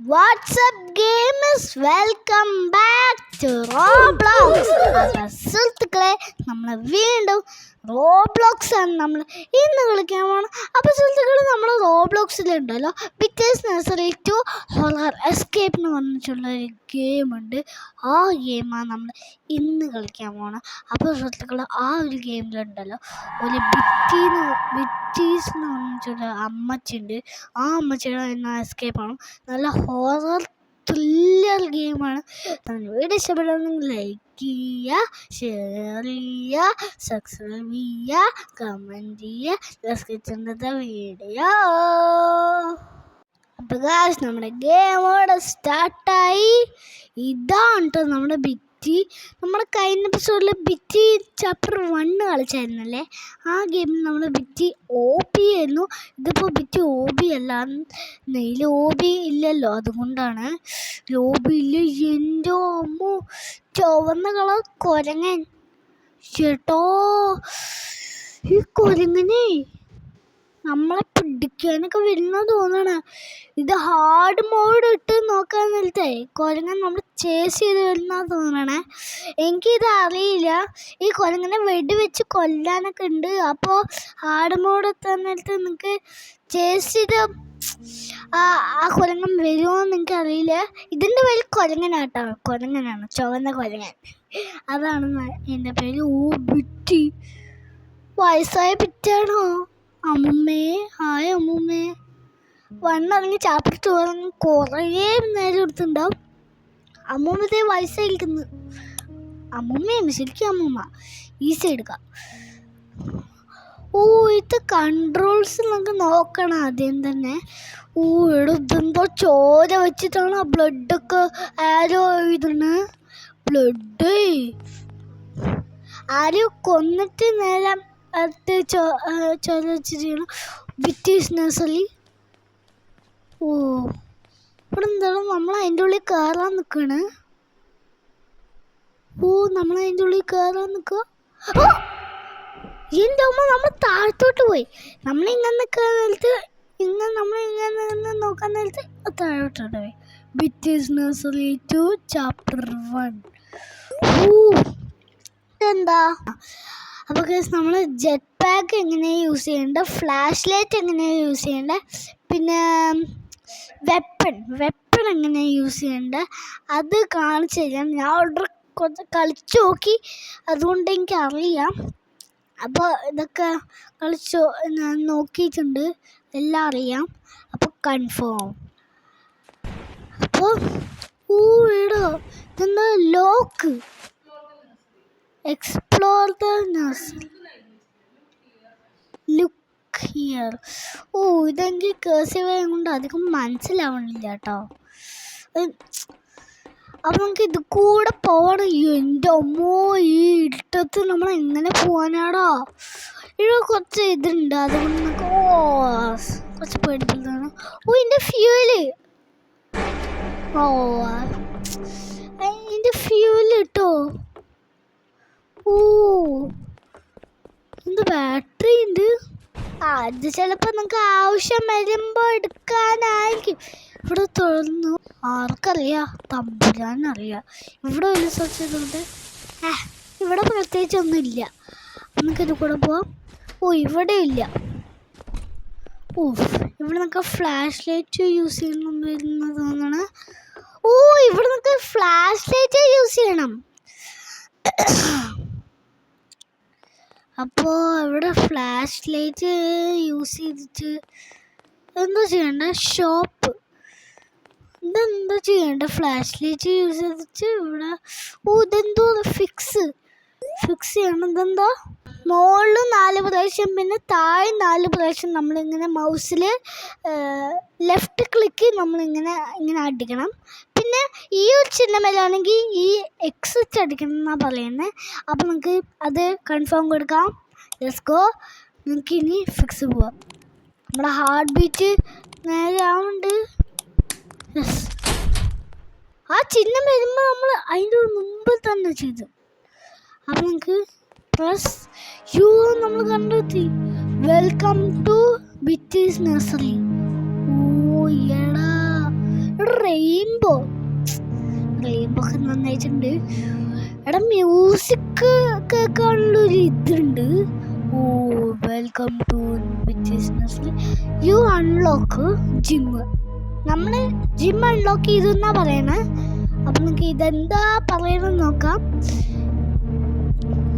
What's up gamers? Welcome back to Roblox. അപ്പോൾ സുഹൃത്തുക്കളെ നമ്മൾ വീണ്ടും റോബ്ലോക്സ് ആണ് നമ്മൾ ഇന്ന് കളിക്കാൻ പോകണം. അപ്പോൾ സുഹൃത്തുക്കളെ നമ്മൾ റോബ്ലോക്സിലുണ്ടല്ലോ പിറ്റേഴ്സ് നഴ്സറി 2 ഹൊറർ എസ്കേപ്പ് എന്ന് പറഞ്ഞിട്ടുള്ളൊരു ഗെയിമുണ്ട്. ആ ഗെയിമാണ് നമ്മൾ ഇന്ന് കളിക്കാൻ പോകണം. അപ്പോൾ സുഹൃത്തുക്കളെ ആ ഒരു ഗെയിമിലുണ്ടല്ലോ ഒരു ബിറ്റീസ് എന്ന് പറഞ്ഞിട്ടുള്ള അമ്മച്ചിയുണ്ട്. ആ അമ്മച്ചിയുടെ ഇന്ന് എസ്കേപ്പാണ്. നല്ല ഹൊറർ ത്രില്ലർ ഗെയിമാണ്. വീഡിയോ ഇഷ്ടപ്പെടുന്നെങ്കിൽ ലൈക്ക് ചെയ്യുക, ഷെയർ ചെയ്യുക, സബ്സ്ക്രൈബ് ചെയ്യുക, കമൻറ്റ് ചെയ്യുക. വീഡിയോ അപ്പോൾ ഗായ്സ് നമ്മുടെ ഗെയിം ഇവിടെ സ്റ്റാർട്ടായി. ഇതാണ് കേട്ടോ നമ്മുടെ ബിറ്റി. നമ്മുടെ കഴിഞ്ഞ എപ്പിസോഡിൽ ബിറ്റി ചാപ്റ്റർ 1 കളിച്ചായിരുന്നല്ലേ. ആ ഗെയിമിൽ നമ്മൾ ബിറ്റി OP ആയിരുന്നു. ഇതിപ്പോൾ ബിറ്റി OB അല്ല, നെയ്യിൽ OB ഇല്ലല്ലോ, അതുകൊണ്ടാണ് OB ഇല്ല. എൻ്റെ അമ്മോ, ചുവന്ന കളർ കുരങ്ങൻ. ചേട്ടോ, ഈ കുരങ്ങനെ നമ്മളെ പിടിക്കാനൊക്കെ വരുന്ന തോന്നണ. ഇത് ഹാർഡ് മോഡ് ഇട്ട് നോക്കാൻ നേരത്തെ കുരങ്ങൻ നമ്മൾ ചേസ് ചെയ്ത് വരുന്ന തോന്നണേ. എനിക്കിത് അറിയില്ല. ഈ കുരങ്ങനെ വെടിവെച്ച് കൊല്ലാനൊക്കെ ഉണ്ട്. അപ്പോൾ ഹാർഡ് മോഡ് എത്താൻ നേരത്തെ നിങ്ങൾക്ക് ചേസ് ചെയ്ത് ആ കുരങ്ങൻ വരുമോ എന്ന് എനിക്കറിയില്ല. ഇതിൻ്റെ പേര് കുരങ്ങനാട്ടോ, കുരങ്ങനാണ്, ചുവന്ന കുരങ്ങൻ. അതാണ് എൻ്റെ പേര്. ബിറ്റി. വയസ്സായ ബിറ്റാണോ? അമ്മുമ്മേ, ഹായ് അമ്മുമ്മേ. വണ്ണിറങ്ങി ചാപ്പിട്ട് ചോറങ്ങി കുറേ നേരം എടുത്തുണ്ടാവും. അമ്മൂമ്മതേ വയസ്സായിരിക്കുന്നു. അമ്മുമ്മയാണ് ശരിക്കും അമ്മൂമ്മ. ഈസി എടുക്കാം. ഇത് കൺട്രോൾസ് നമുക്ക് നോക്കണം ആദ്യം തന്നെ. ഇതെന്തോ ചോര വെച്ചിട്ടാണ് ആ ബ്ലഡൊക്കെ ആരോ എഴുതണ്. ബ്ലഡ് ആരും കൊന്നിട്ട് നേരം അടുത്ത് ചോര വെച്ചിട്ടാണ് ബിറ്റീസ് നഴ്സറി. ഇവിടെ എന്താണ് നമ്മൾ അതിൻ്റെ ഉള്ളിൽ കയറാൻ നിൽക്കണ്. നമ്മൾ അതിൻ്റെ ഉള്ളിൽ കയറാൻ നിൽക്കുക. എൻ്റെ അമ്മ, നമ്മൾ താഴത്തോട്ട് പോയി. നമ്മളിങ്ങനെ നിൽക്കാൻ നേരത്ത് നമ്മളിങ്ങനെ നോക്കാൻ നേരത്ത് താഴോട്ടോട്ട് പോയി. ബിറ്റീസ് നഴ്സറി 2 ചാപ്റ്റർ 1. എന്താ അപ്പോൾ കേസ് നമ്മൾ ജെറ്റ് പാക്ക് എങ്ങനെയാണ് യൂസ് ചെയ്യേണ്ടത്, ഫ്ലാഷ് ലൈറ്റ് എങ്ങനെയാണ് യൂസ് ചെയ്യേണ്ടത്, പിന്നെ വെപ്പൺ എങ്ങനെയാണ് യൂസ് ചെയ്യേണ്ടത് അത് കാണിച്ചു തരാം. ഞാൻ ഓൾറെഡി കുറച്ച് കളിച്ചു നോക്കി, അതുകൊണ്ട് എനിക്കറിയാം. അപ്പോൾ ഇതൊക്കെ ഞാൻ നോക്കിയിട്ടുണ്ട്, എല്ലാം അറിയാം. അപ്പോൾ കൺഫേം. അപ്പോൾ ഇടോ ഇതെന്താ lock. Explore the nursery, look here. ഇതെങ്കിൽ കേഴ്സീവ് കൊണ്ട് അധികം മനസ്സിലാവണില്ല കേട്ടോ. അപ്പം നമുക്ക് ഇത് കൂടെ പോകണം. എൻ്റെ അമ്മോ, ഈ ഇട്ടത്ത് നമ്മൾ എങ്ങനെ പോകാനാടോ. ഇവിടെ കുറച്ച് ഇതുണ്ട്, അതുകൊണ്ട് നമുക്ക് കുറച്ച് പേടിപ്പിക്കുന്നതാണ്. ഇതിൻ്റെ ഫ്യൂവല്. ഇതിൻ്റെ ഫ്യൂവല് കിട്ടോ. എന്ത് ബാറ്ററി ഉണ്ട്. അത് ചിലപ്പോൾ നമുക്ക് ആവശ്യം വരുമ്പോൾ എടുക്കാനായിരിക്കും. ഇവിടെ തുറന്നു, ആർക്കറിയാം, തമ്പുരാനറിയാം. ഇവിടെ ഒരു സെർച്ച് ചെയ്തുകൊണ്ട് ഇവിടെ പ്രത്യേകിച്ചൊന്നുമില്ല. നമുക്കിത് കൂടെ പോവാം. ഇവിടെ ഇല്ല. ഇവിടെ നമുക്ക് ഫ്ലാഷ് ലൈറ്റ് യൂസ് ചെയ്യണം വരുന്ന തോന്നണം. ഇവിടെ നമുക്ക് ഫ്ലാഷ് ലൈറ്റ് യൂസ് ചെയ്യണം. അപ്പോൾ ഇവിടെ ഫ്ലാഷ് ലൈറ്റ് യൂസ് ചെയ്തിട്ട് എന്താ ചെയ്യണ്ട, ഷോപ്പ് ഇതെന്താ ചെയ്യണ്ട, ഫ്ലാഷ് ലൈറ്റ് യൂസ് ചെയ്തിട്ട് ഇവിടെ ഇതെന്തോ ഫിക്സ് ചെയ്യണം. ഇതെന്തോ മുകളിൽ 4 പ്രാവശ്യം പിന്നെ താഴെ 4 പ്രാവശ്യം നമ്മളിങ്ങനെ മൗസിൽ ലെഫ്റ്റ് ക്ലിക്ക് നമ്മളിങ്ങനെ അടിക്കണം. പിന്നെ ഈ ഒരു ചിഹ്നമേലാണെങ്കിൽ ഈ എക്സ് അടിക്കണം എന്നാണ് പറയുന്നത്. അപ്പോൾ നമുക്ക് അത് കൺഫേം കൊടുക്കാം. Let's go. നമുക്ക് ഇനി ഫിക്സ് പോവാം. നമ്മുടെ ഹാർട്ട് ബീറ്റ് നേരെ ആവുന്നുണ്ട്. ആ ചിഹ്നം വരുമ്പോൾ നമ്മൾ അതിൻ്റെ മുമ്പ് തന്നെ ചെയ്തു. അപ്പം നമുക്ക് പ്ലസ് നമ്മൾ കണ്ടെത്തി. വെൽക്കം ടു ബിറ്റീസ് നഴ്സറി. എടാ റെയിൻബോ നന്നായിട്ടുണ്ട്. എടാ മ്യൂസിക് കേൾക്കാനുള്ളൊരു ഇതുണ്ട്. Oh welcome to you unlock gym. നമ്മൾ ജിം അൺലോക്ക് ചെയ്തെന്നാ പറയണേ. അപ്പം നമുക്ക് ഇതെന്താ പറയണമെന്ന് നോക്കാം.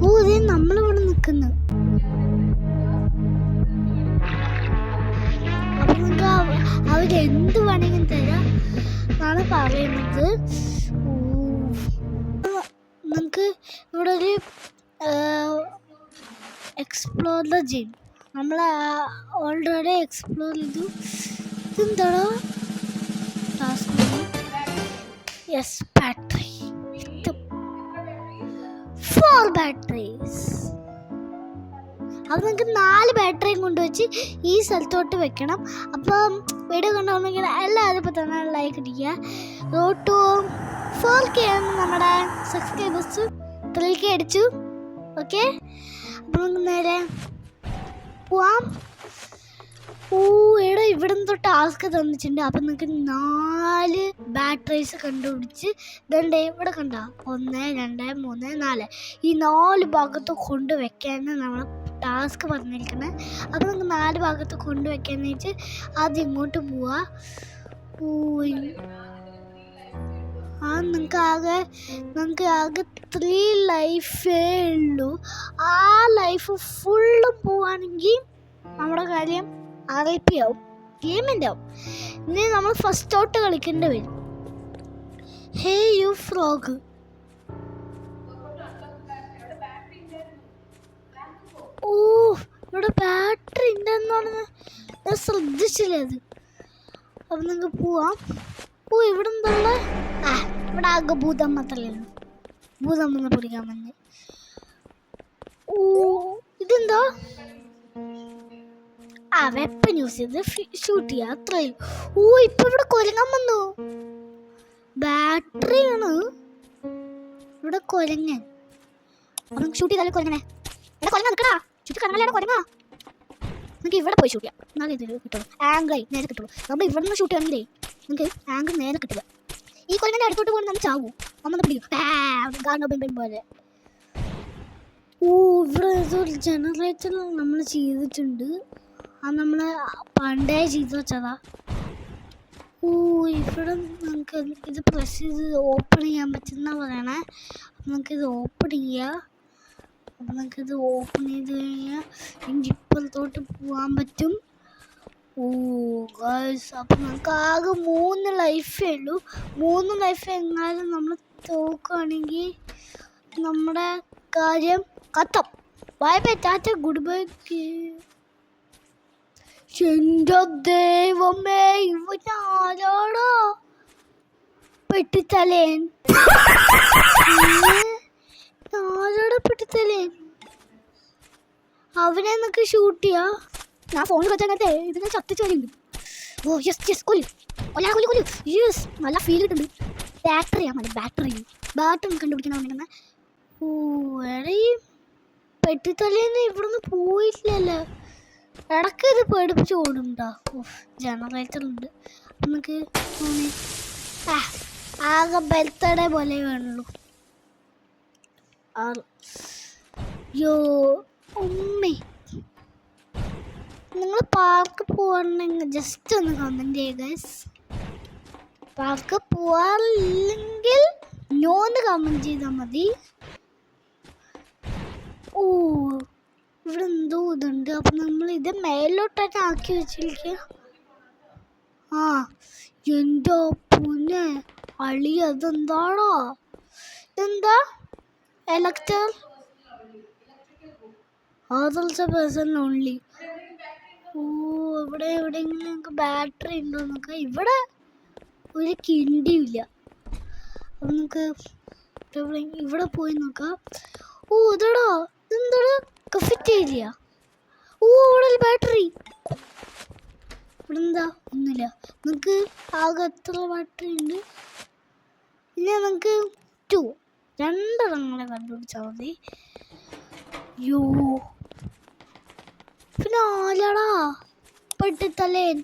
ഓ ഇതേ നമ്മളിവിടെ നിൽക്കുന്നു. അപ്പം നമുക്ക് അവരെന്ത് വേണമെങ്കിലും തരാം എന്നാണ് പറയുന്നത്. നമുക്ക് ഇവിടെ ഒരു എക്സ്പ്ലോർ ദ ജിം നമ്മൾ ഓൾറെഡി എക്സ്പ്ലോർ ചെയ്തു. ഇതെന്താണോ ടാസ്ക്? Yes, battery. 4 ബാറ്ററീസ്. അപ്പം നമുക്ക് 4 ബാറ്ററിയും കൊണ്ടുവച്ച് ഈ സ്ഥലത്തോട്ട് വെക്കണം. അപ്പം വീഡിയോ കണ്ടുവന്നെങ്കിൽ എല്ലാവരും ഇപ്പോൾ തന്നെ ലൈക്ക് അടിക്കുക. റോഡ് ടു 4K നമ്മുടെ സബ്സ്ക്രൈബേഴ്സ് 3K അടിച്ചു. ഓക്കെ, അപ്പം നമുക്ക് നേരെ പോവാം. ഓ എടാ ഇവിടെ എന്തോ ടാസ്ക് തന്നിട്ടുണ്ട്. അപ്പം നിങ്ങൾക്ക് 4 ബാറ്ററീസ് കണ്ടുപിടിച്ച് ഇതുണ്ട്. ഇവിടെ കണ്ട 1 2 3 4 ഈ 4 ഭാഗത്ത് കൊണ്ടുവയ്ക്കാനാണ് നമ്മൾ ടാസ്ക് പറഞ്ഞിരിക്കുന്നത്. അപ്പം നമുക്ക് 4 ഭാഗത്ത് കൊണ്ടുവയ്ക്കാന്ന് വെച്ച് ആദ്യം ഇങ്ങോട്ട് പോവാ. നമുക്ക് ആകെ 3 ലൈഫേ ഉള്ളൂ. ആ ലൈഫ് ഫുള്ള് പോവാണെങ്കിൽ നമ്മുടെ കാര്യം RIP ആവും, ഗെയിമിൻ്റെ ആവും. ഇനി നമ്മൾ ഫസ്റ്റ് ഔട്ട് കളിക്കേണ്ടി വരും. ഹേ യു ഫ്രോഗ്. ഓ ഇവിടെ ബാറ്ററി ഉണ്ടെന്നാണ് ഞാൻ ശ്രദ്ധിച്ചില്ല അത്. അപ്പം നിങ്ങൾക്ക് പോവാം. ഓ ഇവിടെ എന്താ ഇവിടെ ആകെ ഭൂതം മാത്രമേ ഉള്ളൂ. ഭൂതം വന്ന് പിടിക്കാൻ വന്ന്. ഓ ഇതെന്താ? വെപ്പൻ യൂസ് ചെയ്ത് ഷൂട്ട് ചെയ്യുക, അത്രയും. ഓ ഇപ്പൊ ഇവിടെ കൊരങ്ങൻ വന്നു. ബാറ്ററിയാണ് ഇവിടെ കൊരങ്ങൻ. നമുക്ക് ഷൂട്ട് ചെയ്താലും കൊരങ്ങനെ. ഇവിടെ കൊരങ്ങ നിൽക്കടാ. ചുറ്റി കറങ്ങാൻ കൊരങ്ങാ. നമുക്ക് ഇവിടെ പോയി ഷൂട്ട് ചെയ്യാം, എന്നാലേ ഇത് കിട്ടുള്ളൂ. ആംഗിളായി നേരെ കിട്ടുള്ളൂ. നമ്മൾ ഇവിടെ നിന്ന് ഷൂട്ട് ചെയ്യുകയാണെങ്കിലേ നമുക്ക് ആംഗിൾ നേരെ കിട്ടില്ല. ഈ കൊരങ്ങനെ അടുത്തോട്ട് പോകണം, നമ്മൾ ചാവൂ. നമ്മൾ പിടിക്കും പോലെ. ഓ ഇവിടെ ഏതൊരു ജനറേറ്റർ നമ്മൾ ചെയ്തിട്ടുണ്ട്. അത് നമ്മൾ പണ്ടേ ചെയ്ത് വെച്ചതാ. ഓ ഇവിടെ നമുക്ക് ഇത് പ്രസ് ചെയ്ത് ഓപ്പൺ ചെയ്യാൻ പറ്റുന്ന പറയണേ. നമുക്കിത് ഓപ്പൺ ചെയ്യാം. അപ്പം നമുക്കിത് ഓപ്പൺ ചെയ്ത് കഴിഞ്ഞാൽ എനിക്ക് ഇപ്പുറത്തോട്ട് പോകാൻ പറ്റും. ഓ ഗൈസ്, അപ്പം നമുക്ക് ആകെ 3 ലൈഫേ ഉള്ളൂ. 3 ലൈഫ് എങ്ങാനും നമ്മൾ തോക്കുകയാണെങ്കിൽ നമ്മുടെ കാര്യം കത്തം. Bye bye, ta ta, good bye. എന്റെ ദൈവമേ, ഇവനാരാടാ? പെട്ടിത്തലേൻ. ആരാടാ പെട്ടിത്തലേൻ? അവനെ നമുക്ക് ഷൂട്ട് ചെയ്യാ. ഞാൻ ഫോണിൽ വെച്ചങ്ങനത്തെ ഇതിനെ ചത്തിച്ച് വരുന്നുണ്ട്. ഓ യെസ് യെസ്, കൊല്ലു കൊല്ലാ കൊല്ലു. യെസ്, നല്ല ഫീൽ കിട്ടുന്നുണ്ട്. ബാറ്ററിയാ മതി, ബാറ്ററി കണ്ടുപിടിക്കണം വന്നിരിക്കുന്നത്. ഓ എടീ പെട്ടിത്തലേന്ന് ഇവിടുന്ന് പോയില്ലല്ലോ. ഇടയ്ക്ക് ഇത് പേടിപ്പിച്ച് ഓടുന്നുണ്ടോ? ജനറേറ്റർ ഉണ്ട്. നമുക്ക് ആകെ ബർത്ത്ഡേ പോലെ വേണുള്ളൂ. യോ ഉമ്മേ, നിങ്ങൾ പാർക്ക് പോവാണെങ്കിൽ ജസ്റ്റ് ഒന്ന് കമൻറ്റ് ചെയ്യുക ഗൈസ്. പാർക്ക് പോവാറില്ലെങ്കിൽ നോന്ന് കമൻറ്റ് ചെയ്താൽ മതി. ഓ ഇവിടെ എന്തോ ഇതുണ്ട്. അപ്പം നമ്മൾ ഇത് മേലോട്ടായിട്ട് ആക്കി വെച്ചിരിക്കുക. എൻ്റെ പൊന്നെ അളി, അതെന്താണോ? ഇതെന്താ? Elector person only. ഓ ഇവിടെ എവിടെയെങ്കിലും നമുക്ക് ബാറ്ററി ഉണ്ടോ നോക്കാം. ഇവിടെ ഒരു കിണ്ടിയില്ല. അപ്പം നമുക്ക് ഇവിടെ പോയി നോക്കാം. ഓ ഇതാടോ, ഇതെന്താടോ? കഫറ്റേരിയ. ഓ ഇവിടെ ബാറ്ററി. ഇവിടെ എന്താ? ഒന്നുമില്ല. നമുക്ക് ആകെ എത്ര ബാറ്ററി ഉണ്ട്? പിന്നെ നമുക്ക് 2 കണ്ടുപിടിച്ചാൽ മതി. യോ പിന്നെ ആരാടാ? പെട്ടിത്തലേൻ.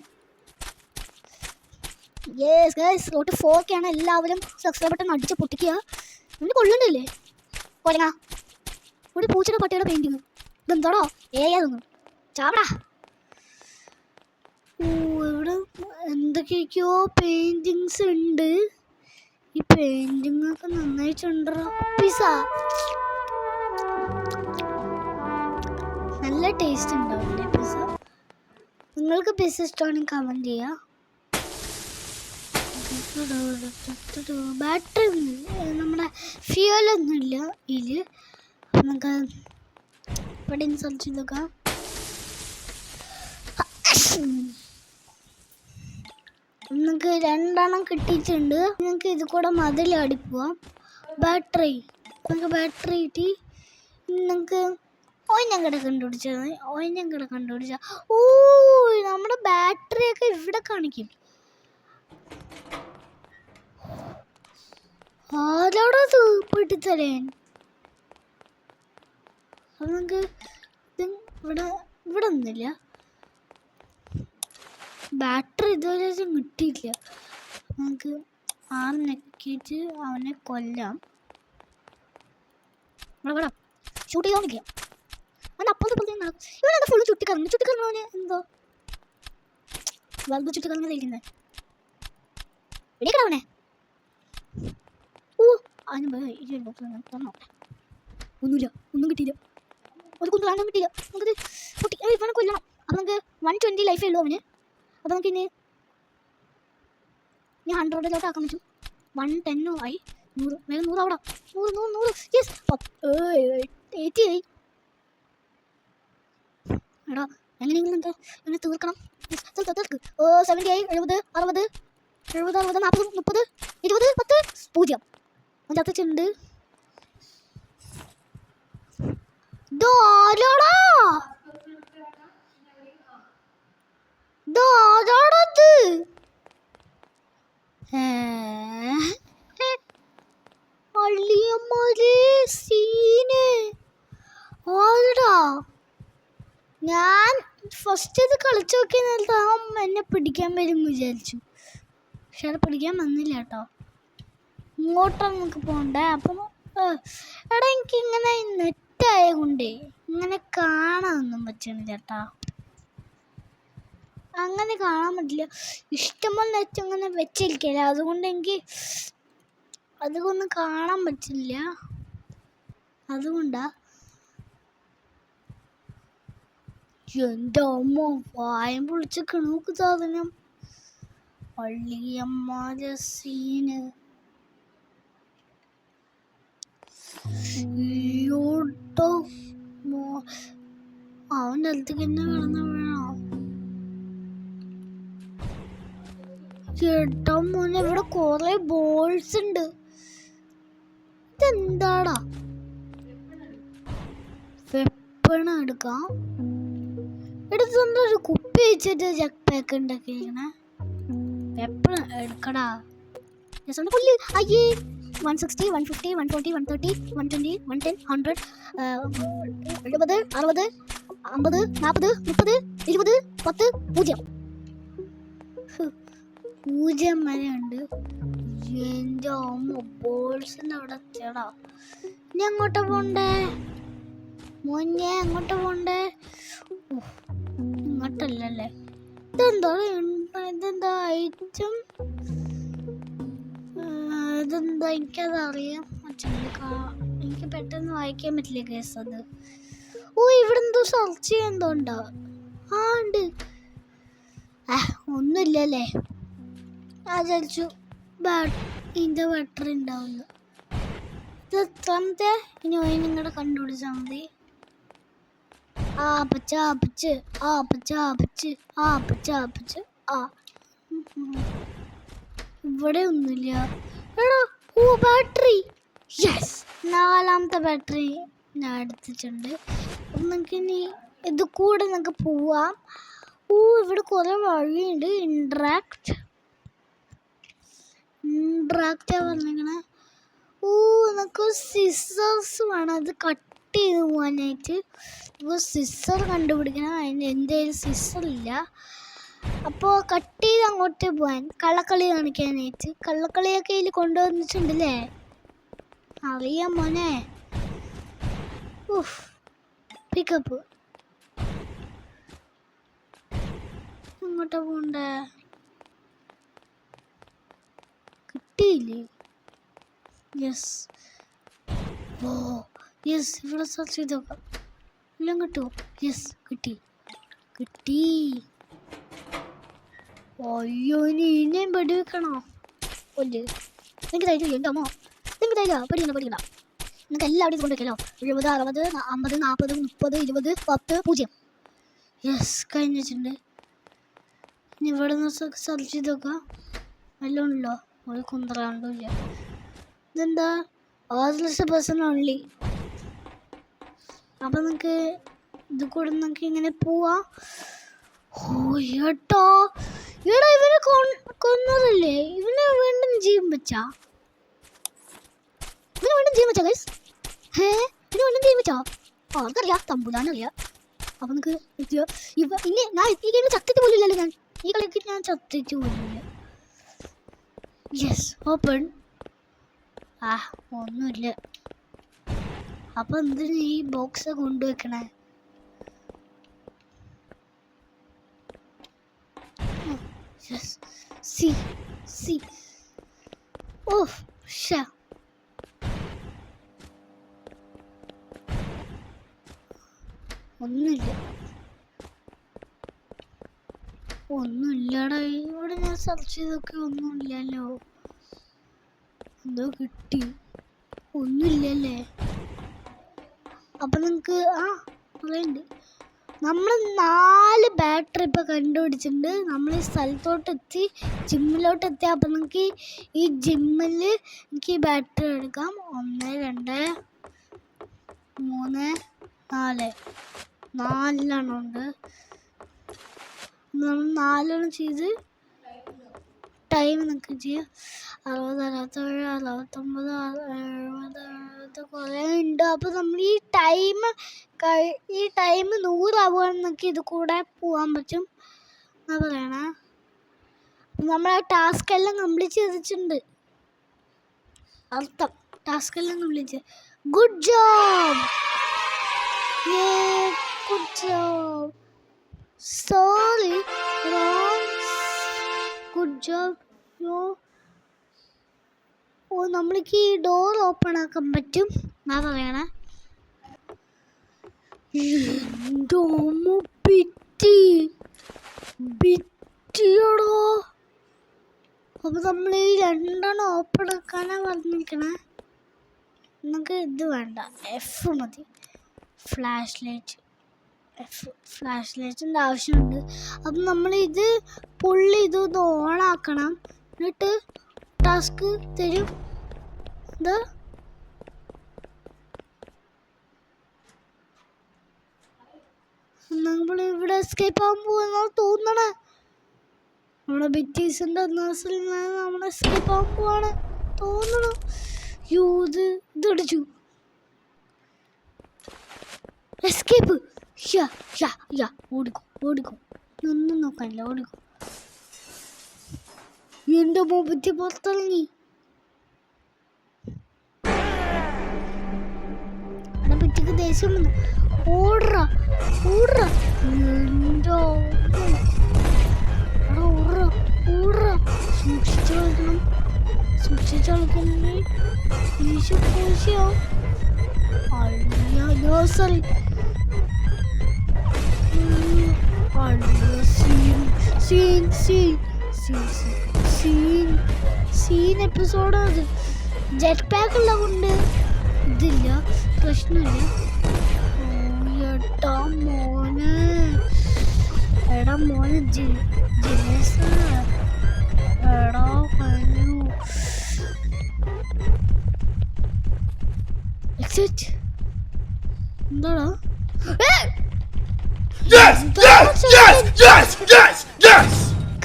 യെസ് ഗൈസ് റോട്ട് 4 ആണ്. എല്ലാവരും സബ്സ്ക്രൈബ് ബട്ടൺ അടിച്ച് പൊട്ടിക്കുക. ഇവന് കൊള്ളുന്നില്ലേ കൊല്ലങ്ങ ഒരു പൂച്ചയുടെ പട്ടിയുടെ പെയിന്റിങ്. ഇതെന്താടോ ഏതൊന്നും ചാവടാ. ഇവിടെ എന്തൊക്കെയൊക്കെയോ പെയിന്റിങ്സ് ഉണ്ട്. ഈ പെയിന്റിംഗ് ഒക്കെ നന്നായിട്ടുണ്ടോ. പിസ്സ നല്ല ടേസ്റ്റ് ഉണ്ടാവില്ലേ പിസ്സ? നിങ്ങൾക്ക് പിസ്സ ഇഷ്ടമാണെങ്കിൽ കമൻറ്റ് ചെയ്യുക. ബാറ്ററി നമ്മുടെ ഫ്യൂലൊന്നുമില്ല ഇതിൽ. നമുക്ക് ഇവിടെ ഇൻസ്റ്റാൾ ചെയ്ത് നോക്കാം. നിങ്ങൾക്ക് 2 കിട്ടിയിട്ടുണ്ട്. നിങ്ങൾക്ക് ഇത് കൂടെ മതിലാടി പോവാം. ബാറ്ററി നിങ്ങൾക്ക് ബാറ്ററി കിട്ടി. നിങ്ങൾക്ക് ഓയിഞ്ഞങ്കട കണ്ടുപിടിച്ചാൽ ഓ നമ്മുടെ ബാറ്ററിയൊക്കെ ഇവിടെ കാണിക്കും. ആരോടത് പെട്ടിത്തരേൻ. അപ്പം നമുക്ക് ഇവിടെ ഒന്നുമില്ല. ബാറ്ററി ഇതുവരെ കിട്ടിയില്ല. നമുക്ക് നെക്കിയിട്ട് അവനെ കൊല്ലാം. ഇവിടെ ഷൂട്ട് ചെയ്താൽ നിൽക്കാം. അവൻ അപ്പുറത്തെ ഇവനെന്താ ഫുള്ള് ചുറ്റിക്കറങ്ങുന്നു അവന് എന്തോ വലുത് ചുറ്റിക്കറങ്ങി തയ്ക്കുന്നത്. ഇടിക്കണവനെ. ഓ അതിന് ഒന്നുമില്ല, ഒന്നും കിട്ടിയില്ല. ഒരു കുന്താനും കിട്ടിയില്ല. നമുക്കത് ഇവനെ കൊല്ലണം. അപ്പം നമുക്ക് 120 ലൈഫേ ഉള്ളൂ അവന്. അപ്പോൾ നമുക്ക് ഇനി 100 ആക്കാൻ പറ്റും. 110 ആയി. 100 വേഗം 100 ആവടാ. 100 യെസ് 80 ആയി. എടാ എങ്ങനെയെങ്കിലും എന്താ എങ്ങനെ തീർക്കണം. 70 ആയി. 70 60 70 60 40 30 20 10 0 ചത്തിട്ടുണ്ട്. ഞാൻ ഫസ്റ്റ് ഇത് കളിച്ചു നോക്കിയ നേരത്തെ എന്നെ പിടിക്കാൻ വരും വിചാരിച്ചു. പക്ഷെ അത് പിടിക്കാൻ വന്നില്ല കേട്ടോ. ഇങ്ങോട്ടാണ് നമുക്ക് പോകണ്ടേ. അപ്പം എടാ എനിക്കിങ്ങനെ നെറ്റായ കൊണ്ടേ ഇങ്ങനെ കാണാനൊന്നും പറ്റണില്ല കേട്ടോ. അങ്ങനെ കാണാൻ പറ്റില്ല. ഇഷ്ടംപോലെ നെറ്റ് അങ്ങനെ വെച്ചിരിക്കില്ല. അതുകൊണ്ട് എനിക്ക് അതൊന്നും കാണാൻ പറ്റില്ല. അതുകൊണ്ടാ. എൻ്റെ അമ്മ വായം പൊളിച്ചൊക്കെ നോക്ക് സാധനം. പള്ളിയമ്മാരെ സീന്. അവൻ്റെ അടുത്തേക്ക് തന്നെ കിടന്ന വീണോ. ചേട്ടാ മോനെ ഇവിടെ കുറെ ബോൾസ് ഉണ്ട്. ഇതെന്താടാ വെപ്പണ എടുക്കാം. എടുത്തെന്താ ഒരു കുപ്പി വെച്ചിട്ട് ജക്ക് പാക്ക് ഉണ്ടാക്കിയിരിക്കണേ. വെപ്പണ എടുക്കടാ. അയ്യേ 160 150 140 130 120 110 100 70 60 50 40 30 20 10 0 0 വരെ ഉണ്ട്. എൻ്റെ അമ്മ ബോൾസിൻ്റെ അവിടെ എത്തിയടാ. ഇനി അങ്ങോട്ട് പോണ്ടേ മോനെ? അങ്ങോട്ട് പോണ്ടേ? ഇങ്ങോട്ടല്ലല്ലേ. ഇതെന്താ ഐറ്റം? ഇതെന്താ എനിക്കതറിയാം. എനിക്ക് പെട്ടെന്ന് വായിക്കാൻ പറ്റില്ല കേസ് അത്. ഓ ഇവിടെ എന്തോ സെർച്ച് ചെയ്യാൻ എന്തോ ഉണ്ടോ? ആ ഉണ്ട്. ഒന്നുമില്ലല്ലേ. ഞാൻ വിചാരിച്ചു ഇതിൻ്റെ ബാറ്ററി ഉണ്ടാവുന്നു. ഇത് എത്രാമത്തെ? ഇനി പോയി നിങ്ങളുടെ കണ്ടുപിടിച്ചാൽ മതി. ഇവിടെ ഒന്നുമില്ല. എടാ ഓ ബാറ്ററി. യെസ് 4ാമത്തെ ബാറ്ററി ഞാൻ എടുത്തിട്ടുണ്ട്. അപ്പം നമുക്ക് ഇനി ഇത് കൂടെ നമുക്ക് പോവാം. ഓ ഇവിടെ കുറേ വഴിയുണ്ട്. ഇൻട്രാക്റ്റ് പറഞ്ഞിങ്ങനെ. ഓ നമുക്ക് സിസേഴ്സ് വേണം. അത് കട്ട് ചെയ്ത് പോകാനായിട്ട്. ഇപ്പോൾ സിസർ കണ്ടുപിടിക്കണം. അതിന് എൻ്റെ കയ്യിൽ സിസർ ഇല്ല. അപ്പോൾ കട്ട് ചെയ്ത് അങ്ങോട്ട് പോകാൻ കള്ളക്കളി കാണിക്കാനായിട്ട് കള്ളക്കളിയൊക്കെ ഇതിൽ കൊണ്ടുവന്നിട്ടുണ്ടല്ലേ. അറിയാം മോനെ. പിക്കപ്പ് അങ്ങോട്ടാ പോണ്ടേ? കിട്ടിയില്ലേ? യെസ്. ഓ യെസ്, ഇവിടെ സെർച്ച് ചെയ്ത് നോക്കാം. എല്ലാം കിട്ടുമോ? യെസ്, കിട്ടി. അയ്യോ, ഇനിയും വെടി വെക്കണോ? ഒല്ലേ എനിക്ക് തരില്ല എൻ്റെ അമ്മോ, നിങ്ങൾക്ക് തരില്ല. പഠിക്കണ്ട. നിങ്ങൾക്ക് എല്ലാവരും കൊണ്ട് വെക്കല്ലോ. 70, 60, 50, 40, 30, 20, 10, 0. യെസ്, കഴിഞ്ഞിട്ടുണ്ട്. ഇനി ഇവിടെ നിന്ന് സെർച്ച് ചെയ്ത് നോക്കാം. എല്ലാം ഉണ്ടല്ലോ. ഒരു കുന്തറാണ്ടില്ല. ഇതെന്താ? % ഓൺലി. അപ്പം നിങ്ങൾക്ക് ഇത് കൂടെ നമുക്ക് ഇങ്ങനെ പോവാം. ഏട്ടോ ഇവനെ കൊന്നതല്ലേ? ഇവനെ വീണ്ടും ജീവൻ വെച്ചാ? ഗൈസ്? ഇവന് വീണ്ടും ജീവൻ വെച്ചാ? അവർക്കറിയാം, തമ്പുരാനറിയാം. അപ്പം നമുക്ക് ഇനി ഞാൻ ഈ ഗെയിമിൽ ചത്തിട്ട് പോലും ഇല്ലല്ലോ. ഞാൻ ഈ കളിക്ക് ഞാൻ ചത്തിട്ട് പോലില്ല. Yes, open. ഒന്നുമില്ല. അപ്പം എന്തിനാ ഈ ബോക്സ് കൊണ്ടുവെക്കണേ? സി ഒന്നുമില്ലടാ. ഇവിടെ ഞാൻ സെർച്ച് ചെയ്തൊക്കെ ഒന്നുമില്ലല്ലോ. എന്തോ കിട്ടി? ഒന്നുമില്ലല്ലേ? അപ്പം നിങ്ങൾക്ക് പറയുന്നുണ്ട്. നമ്മൾ 4 ബാറ്ററി ഇപ്പോൾ കണ്ടുപിടിച്ചിട്ടുണ്ട്. നമ്മൾ ഈ സ്ഥലത്തോട്ടെത്തി, ജിമ്മിലോട്ടെത്തി. അപ്പം നിങ്ങൾക്ക് ഈ ജിമ്മിൽ എനിക്ക് ഈ ബാറ്ററി എടുക്കാം. 1, 2, 3, 4 4 ഉണ്ട്. നമ്മൾ 4 ചെയ്ത് ടൈം നിങ്ങൾക്ക് ചെയ്യാം. 60, 67, 69, 70 കുറേ ഉണ്ട്. അപ്പോൾ നമ്മൾ ഈ ടൈം 100 ആവുകയാണെന്നൊക്കെ ഇത് കൂടെ പോകാൻ പറ്റും എന്നാ പറയണേ. നമ്മൾ ആ ടാസ്ക് എല്ലാം കംപ്ലീറ്റ് ചെയ്തിട്ടുണ്ട്. അർത്ഥം ടാസ്ക് എല്ലാം കംപ്ലീറ്റ് ചെയ്ത്. Good job. Sorry, good job. നമ്മൾക്ക് ഈ ഡോർ ഓപ്പൺ ആക്കാൻ പറ്റും എന്നാ പറയണേ. ഭിത്തിയോടോ. അപ്പൊ നമ്മൾ ഈ 2 ഓപ്പൺ ആക്കാനാ പറഞ്ഞിരിക്കണേ. നമുക്ക് ഇത് വേണ്ട, F മതി. ഫ്ലാഷ് ലൈറ്റിൻ്റെ ആവശ്യമുണ്ട്. അപ്പം നമ്മൾ ഇത് പുള്ളി ഇത് ഓണാക്കണം. എന്നിട്ട് ടാസ്ക് തരും. എന്താ നമ്മൾ ഇവിടെ എസ്കേപ്പ് ആകാൻ പോകുന്ന തോന്നണേ. നമ്മുടെ ബിറ്റീസിൻ്റെ നേഴ്സിൽ നമ്മൾ എസ്കേപ്പ് ആകാൻ പോവാണ് തോന്നണം. ഇതടിച്ചു. എസ്കേപ്പ്. ഓടിക്കും. ഒന്നും നോക്കാനില്ല, ഓടിക്കും. എൻ്റെ ബിറ്റി പുറത്തിറങ്ങി. ബിറ്റിക്ക് ദേഷ്യം വന്നു. ഓടറ. സൂക്ഷിച്ചു കളിക്കണേ. സീൻ എപ്പിസോഡാണ്. ജെറ്റ് പാക്ക് ഉള്ള കൊണ്ട് ഇതില്ല, പ്രശ്നമില്ല. എടാ മോനെ ജിനേസ, എടാ കഴിഞ്ഞു. എന്താടാ?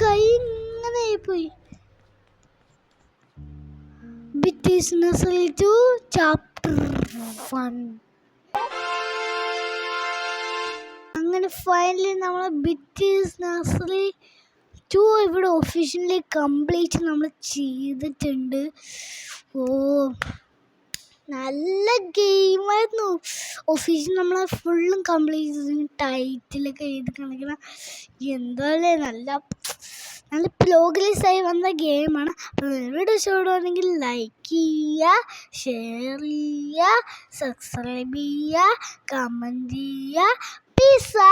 കൈ ഇങ്ങനെ പോയി. ബിറ്റീസ് നഴ്സറി 2 ചാപ്റ്റർ 1. അങ്ങനെ ഫൈനലി നമ്മൾ ബിറ്റീസ് നഴ്സറി ടു ഇവിടെ ഒഫീഷ്യലി കംപ്ലീറ്റ് നമ്മൾ ചെയ്തിട്ടുണ്ട്. ഓ നല്ല ഗെയിമായിരുന്നു. ഒഫീഷ്യൽ നമ്മൾ ഫുള്ളും കംപ്ലീറ്റ് ചെയ്ത് ടൈറ്റിലൊക്കെ എഴുതി കാണിക്കണം. എന്തായാലേ നല്ല പ്രോഗ്രസ്സായി വന്ന ഗെയിമാണ്. അപ്പോൾ വീഡിയോ ഇഷ്ടപ്പെടുവാണെങ്കിൽ ലൈക്ക് ചെയ്യുക, ഷെയർ ചെയ്യുക, സബ്സ്ക്രൈബ് ചെയ്യുക, കമൻറ്റ് ചെയ്യുക. പീസാ.